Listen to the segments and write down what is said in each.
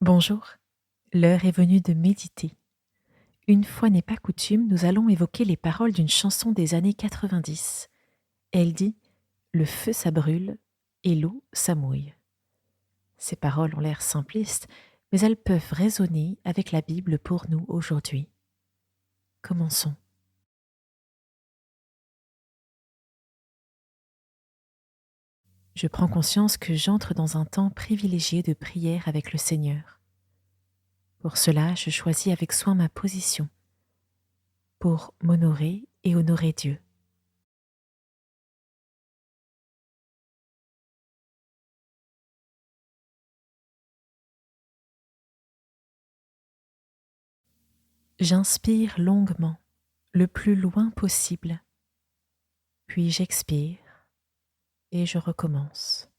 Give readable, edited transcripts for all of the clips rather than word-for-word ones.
Bonjour, l'heure est venue de méditer. Une fois n'est pas coutume, nous allons évoquer les paroles d'une chanson des années 90. Elle dit: Le feu ça brûle et l'eau ça mouille. Ces paroles ont l'air simplistes, mais elles peuvent résonner avec la Bible pour nous aujourd'hui. Commençons. Je prends conscience que j'entre dans un temps privilégié de prière avec le Seigneur. Pour cela, je choisis avec soin ma position, pour m'honorer et honorer Dieu. J'inspire longuement, le plus loin possible, puis j'expire et je recommence.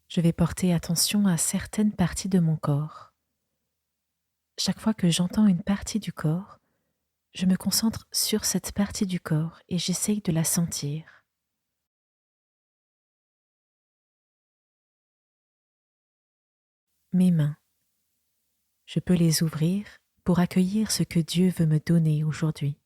Je vais porter attention à certaines parties de mon corps. Chaque fois que j'entends une partie du corps, je me concentre sur cette partie du corps et j'essaye de la sentir. Mes mains, je peux les ouvrir pour accueillir ce que Dieu veut me donner aujourd'hui.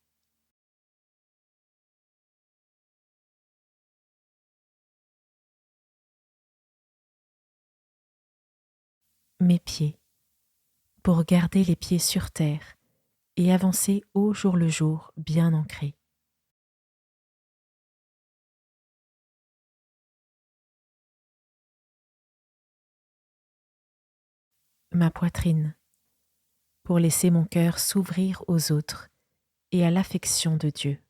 Mes pieds, pour garder les pieds sur terre et avancer au jour le jour bien ancrés. Ma poitrine, pour laisser mon cœur s'ouvrir aux autres et à l'affection de Dieu.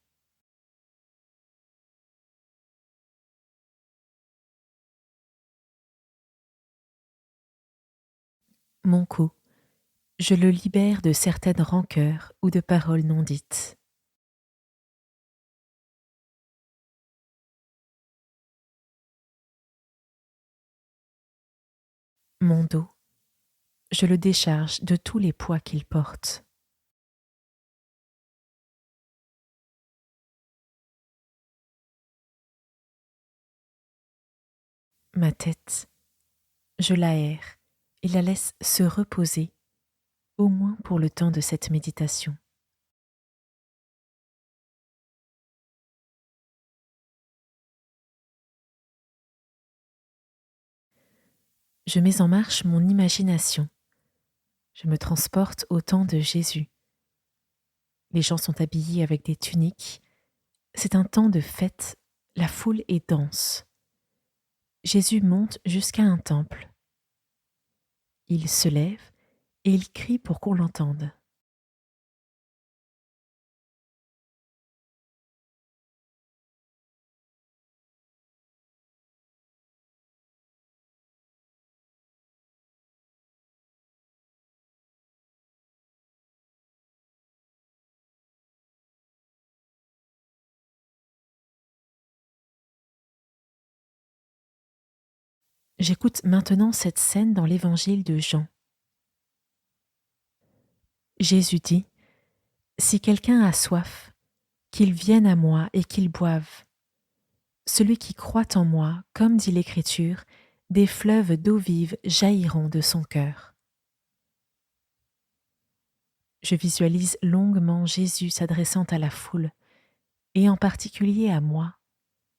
Mon cou, je le libère de certaines rancœurs ou de paroles non dites. Mon dos, je le décharge de tous les poids qu'il porte. Ma tête, je l'aère et la laisse se reposer, au moins pour le temps de cette méditation. Je mets en marche mon imagination. Je me transporte au temps de Jésus. Les gens sont habillés avec des tuniques. C'est un temps de fête, la foule est dense. Jésus monte jusqu'à un temple. Il se lève et il crie pour qu'on l'entende. J'écoute maintenant cette scène dans l'évangile de Jean. Jésus dit: Si quelqu'un a soif, qu'il vienne à moi et qu'il boive. Celui qui croit en moi, comme dit l'Écriture, des fleuves d'eau vive jailliront de son cœur. Je visualise longuement Jésus s'adressant à la foule, et en particulier à moi,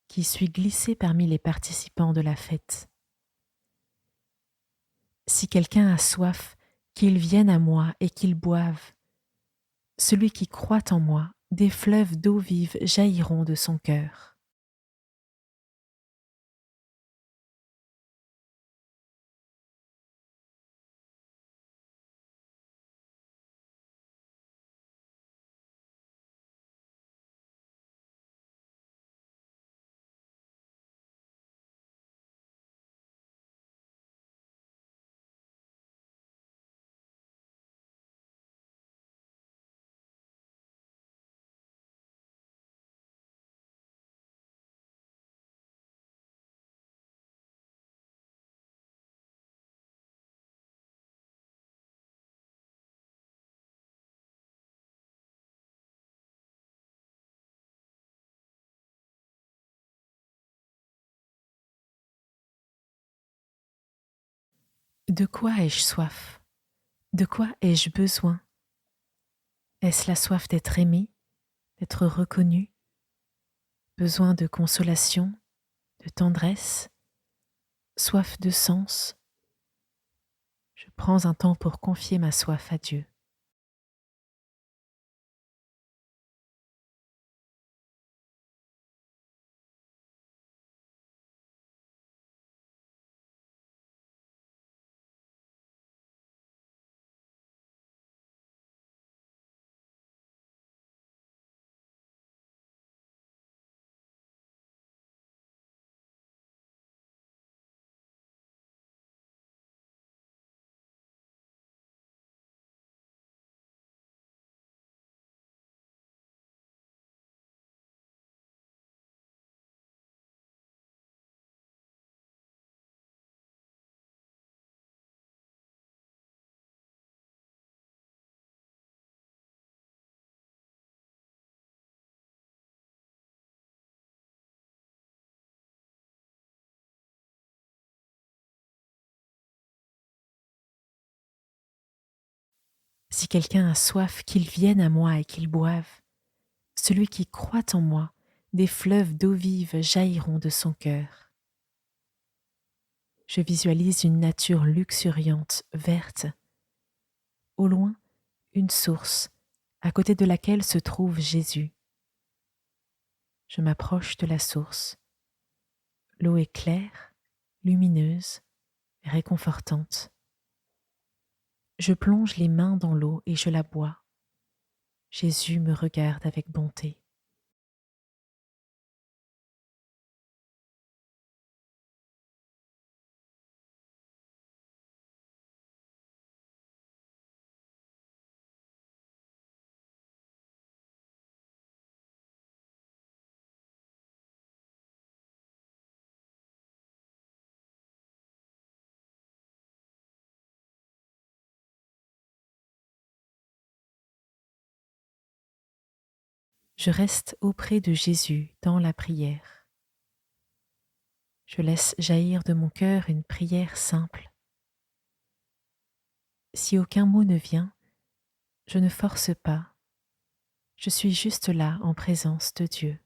qui suis glissée parmi les participants de la fête. Si quelqu'un a soif, qu'il vienne à moi et qu'il boive. Celui qui croit en moi, des fleuves d'eau vive jailliront de son cœur. De quoi ai-je soif? De quoi ai-je besoin? Est-ce la soif d'être aimé, d'être reconnu? Besoin de consolation, de tendresse? Soif de sens? Je prends un temps pour confier ma soif à Dieu. Si quelqu'un a soif, qu'il vienne à moi et qu'il boive. Celui qui croit en moi, des fleuves d'eau vive jailliront de son cœur. Je visualise une nature luxuriante, verte. Au loin, une source, à côté de laquelle se trouve Jésus. Je m'approche de la source. L'eau est claire, lumineuse, réconfortante. Je plonge les mains dans l'eau et je la bois. Jésus me regarde avec bonté. Je reste auprès de Jésus dans la prière. Je laisse jaillir de mon cœur une prière simple. Si aucun mot ne vient, je ne force pas. Je suis juste là en présence de Dieu.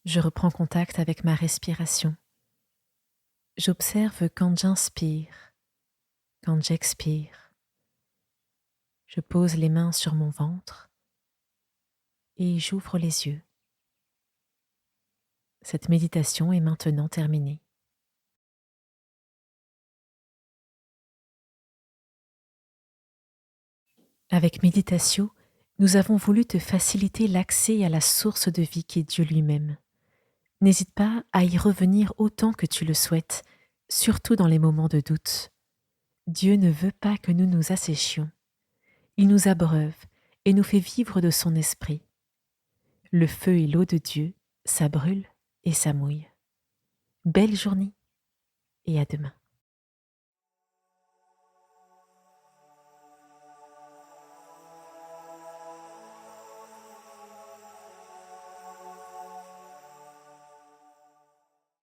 Je reprends contact avec ma respiration. J'observe quand j'inspire, quand j'expire. Je pose les mains sur mon ventre et j'ouvre les yeux. Cette méditation est maintenant terminée. Avec Méditatio, nous avons voulu te faciliter l'accès à la source de vie qui est Dieu lui-même. N'hésite pas à y revenir autant que tu le souhaites, surtout dans les moments de doute. Dieu ne veut pas que nous nous asséchions. Il nous abreuve et nous fait vivre de son esprit. Le feu et l'eau de Dieu, ça brûle et ça mouille. Belle journée et à demain.